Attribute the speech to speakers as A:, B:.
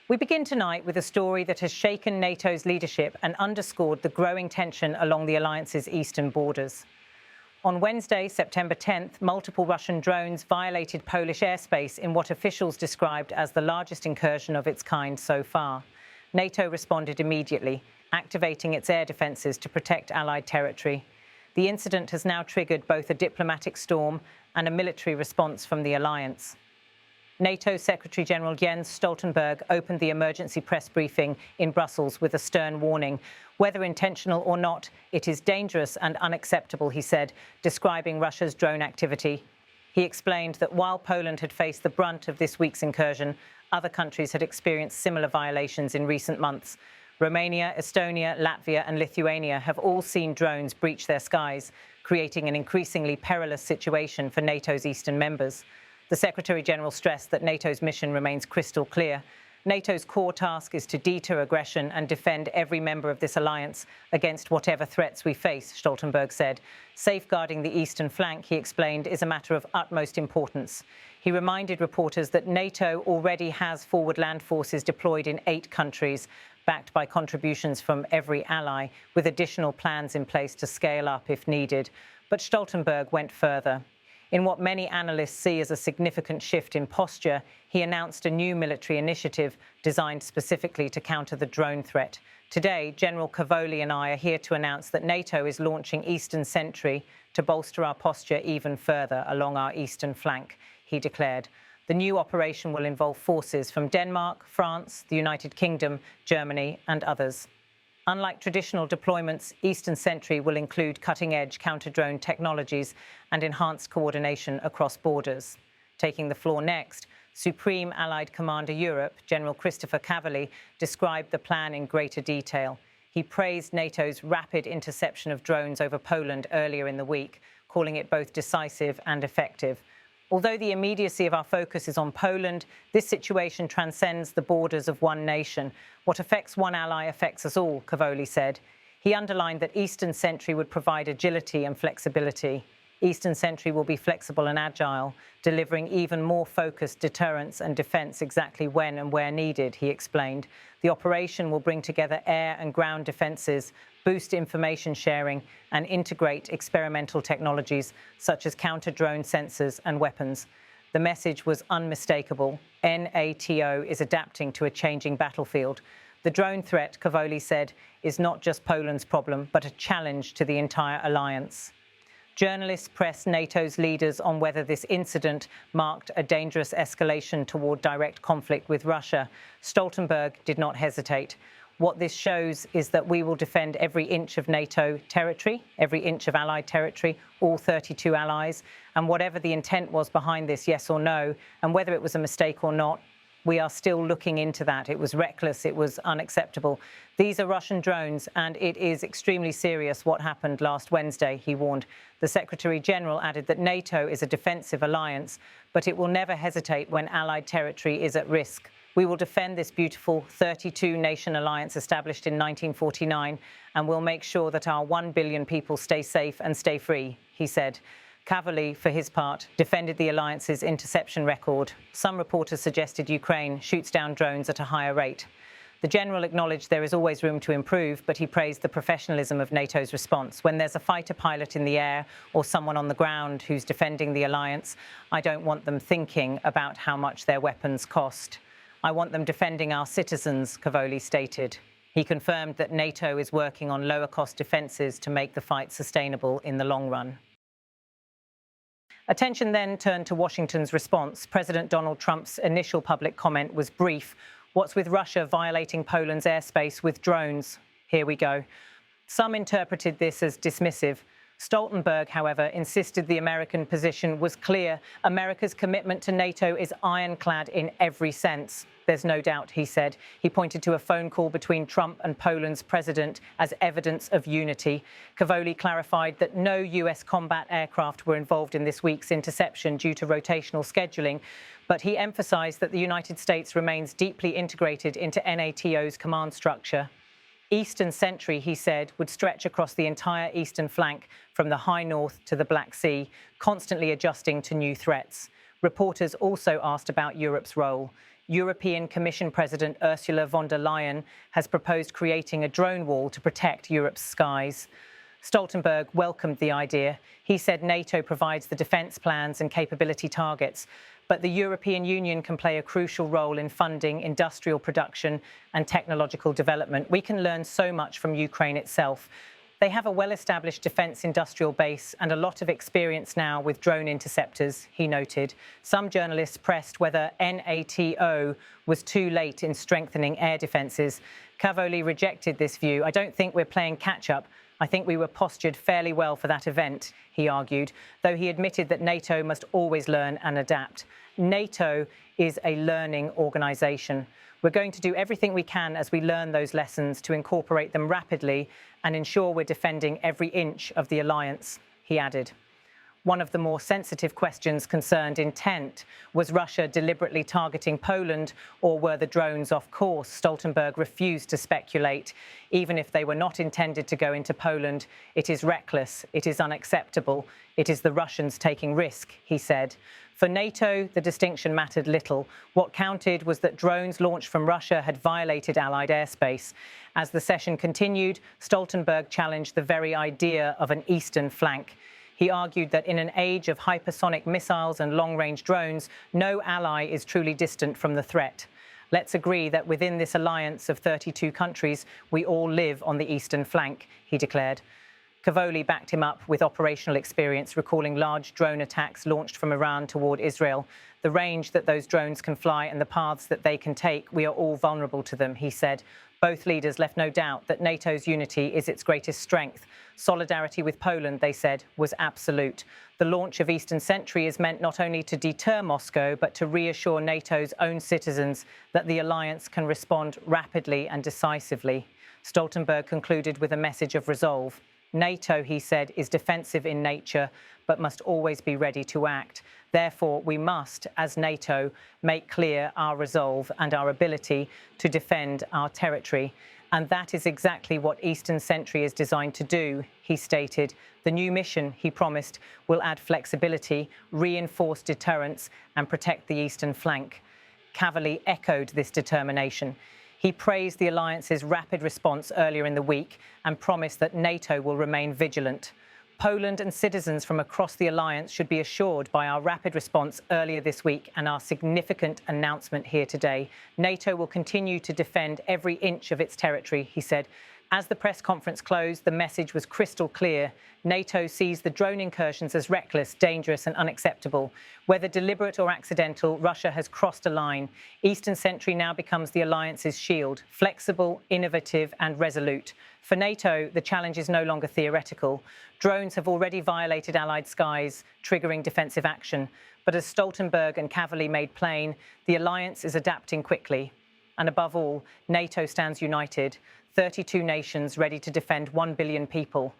A: We begin tonight with a story that has shaken NATO's leadership and underscored the growing tension along the alliance's eastern borders. On Wednesday, September 10th, multiple Russian drones violated Polish airspace in what officials described as the largest incursion of its kind so far. NATO responded immediately, activating its air defences to protect Allied territory. The incident has now triggered both a diplomatic storm and a military response from the alliance. NATO Secretary General Jens Stoltenberg opened the emergency press briefing in Brussels with a stern warning. Whether intentional or not, it is dangerous and unacceptable, he said, describing Russia's drone activity. He explained that while Poland had faced the brunt of this week's incursion, other countries had experienced similar violations in recent months. Romania, Estonia, Latvia and Lithuania have all seen drones breach their skies, creating an increasingly perilous situation for NATO's eastern members. The Secretary-General stressed that NATO's mission remains crystal clear. NATO's core task is to deter aggression and defend every member of this alliance against whatever threats we face, Stoltenberg said. Safeguarding the eastern flank, he explained, is a matter of utmost importance. He reminded reporters that NATO already has forward land forces deployed in 8 countries, backed by contributions from every ally, with additional plans in place to scale up if needed. But Stoltenberg went further. In what many analysts see as a significant shift in posture, he announced a new military initiative designed specifically to counter the drone threat. Today, General Cavoli and I are here to announce that NATO is launching Eastern Sentry to bolster our posture even further along our eastern flank, he declared. The new operation will involve forces from Denmark, France, the United Kingdom, Germany and others. Unlike traditional deployments, Eastern Sentry will include cutting-edge counter-drone technologies and enhanced coordination across borders. Taking the floor next, Supreme Allied Commander Europe, General Christopher Cavoli, described the plan in greater detail. He praised NATO's rapid interception of drones over Poland earlier in the week, calling it both decisive and effective. Although the immediacy of our focus is on Poland, this situation transcends the borders of one nation. What affects one ally affects us all, Cavoli said. He underlined that Eastern Sentry would provide agility and flexibility. Eastern Sentry will be flexible and agile, delivering even more focused deterrence and defence exactly when and where needed, he explained. The operation will bring together air and ground defences, boost information sharing and integrate experimental technologies such as counter-drone sensors and weapons. The message was unmistakable. NATO is adapting to a changing battlefield. The drone threat, Cavoli said, is not just Poland's problem, but a challenge to the entire alliance. Journalists pressed NATO's leaders on whether this incident marked a dangerous escalation toward direct conflict with Russia. Stoltenberg did not hesitate. What this shows is that we will defend every inch of NATO territory, every inch of Allied territory, all 32 allies, and whatever the intent was behind this, yes or no, and whether it was a mistake or not, we are still looking into that. It was reckless, it was unacceptable. These are Russian drones, and it is extremely serious what happened last Wednesday, he warned. The Secretary-General added that NATO is a defensive alliance, but it will never hesitate when Allied territory is at risk. We will defend this beautiful 32-nation alliance established in 1949, and we'll make sure that our 1 billion people stay safe and stay free, he said. Cavoli, for his part, defended the alliance's interception record. Some reporters suggested Ukraine shoots down drones at a higher rate. The general acknowledged there is always room to improve, but he praised the professionalism of NATO's response. When there's a fighter pilot in the air or someone on the ground who's defending the alliance, I don't want them thinking about how much their weapons cost. I want them defending our citizens, Cavoli stated. He confirmed that NATO is working on lower-cost defences to make the fight sustainable in the long run. Attention then turned to Washington's response. President Donald Trump's initial public comment was brief. What's with Russia violating Poland's airspace with drones? Here we go. Some interpreted this as dismissive. Stoltenberg, however, insisted the American position was clear. America's commitment to NATO is ironclad in every sense. There's no doubt, he said. He pointed to a phone call between Trump and Poland's president as evidence of unity. Cavoli clarified that no US combat aircraft were involved in this week's interception due to rotational scheduling, but he emphasized that the United States remains deeply integrated into NATO's command structure. Eastern Sentry, he said, would stretch across the entire eastern flank from the high north to the Black Sea, constantly adjusting to new threats. Reporters also asked about Europe's role. European Commission President Ursula von der Leyen has proposed creating a drone wall to protect Europe's skies. Stoltenberg welcomed the idea. He said NATO provides the defence plans and capability targets, but the European Union can play a crucial role in funding industrial production and technological development. We can learn so much from Ukraine itself. They have a well-established defence industrial base and a lot of experience now with drone interceptors, he noted. Some journalists pressed whether NATO was too late in strengthening air defences. Cavoli rejected this view. I don't think we're playing catch-up. I think we were postured fairly well for that event, he argued, though he admitted that NATO must always learn and adapt. NATO is a learning organisation. We're going to do everything we can as we learn those lessons to incorporate them rapidly and ensure we're defending every inch of the alliance, he added. One of the more sensitive questions concerned intent. Was Russia deliberately targeting Poland, or were the drones off course? Stoltenberg refused to speculate. Even if they were not intended to go into Poland, it is reckless, it is unacceptable, it is the Russians taking risk, he said. For NATO, the distinction mattered little. What counted was that drones launched from Russia had violated Allied airspace. As the session continued, Stoltenberg challenged the very idea of an eastern flank. He argued that in an age of hypersonic missiles and long-range drones, no ally is truly distant from the threat. Let's agree that within this alliance of 32 countries, we all live on the eastern flank, he declared. Cavoli backed him up with operational experience, recalling large drone attacks launched from Iran toward Israel. The range that those drones can fly and the paths that they can take, we are all vulnerable to them, he said. Both leaders left no doubt that NATO's unity is its greatest strength. Solidarity with Poland, they said, was absolute. The launch of Eastern Sentry is meant not only to deter Moscow, but to reassure NATO's own citizens that the alliance can respond rapidly and decisively. Stoltenberg concluded with a message of resolve. NATO, he said, is defensive in nature, but must always be ready to act. Therefore, we must, as NATO, make clear our resolve and our ability to defend our territory. And that is exactly what Eastern Sentry is designed to do, he stated. The new mission, he promised, will add flexibility, reinforce deterrence and protect the eastern flank. Cavoli echoed this determination. He praised the alliance's rapid response earlier in the week and promised that NATO will remain vigilant. Poland and citizens from across the alliance should be assured by our rapid response earlier this week and our significant announcement here today. NATO will continue to defend every inch of its territory, he said. As the press conference closed, the message was crystal clear. NATO sees the drone incursions as reckless, dangerous and unacceptable. Whether deliberate or accidental, Russia has crossed a line. Eastern Sentry now becomes the alliance's shield, flexible, innovative and resolute. For NATO, the challenge is no longer theoretical. Drones have already violated Allied skies, triggering defensive action. But as Stoltenberg and Cavoli made plain, the alliance is adapting quickly. And above all, NATO stands united, 32 nations ready to defend 1 billion people.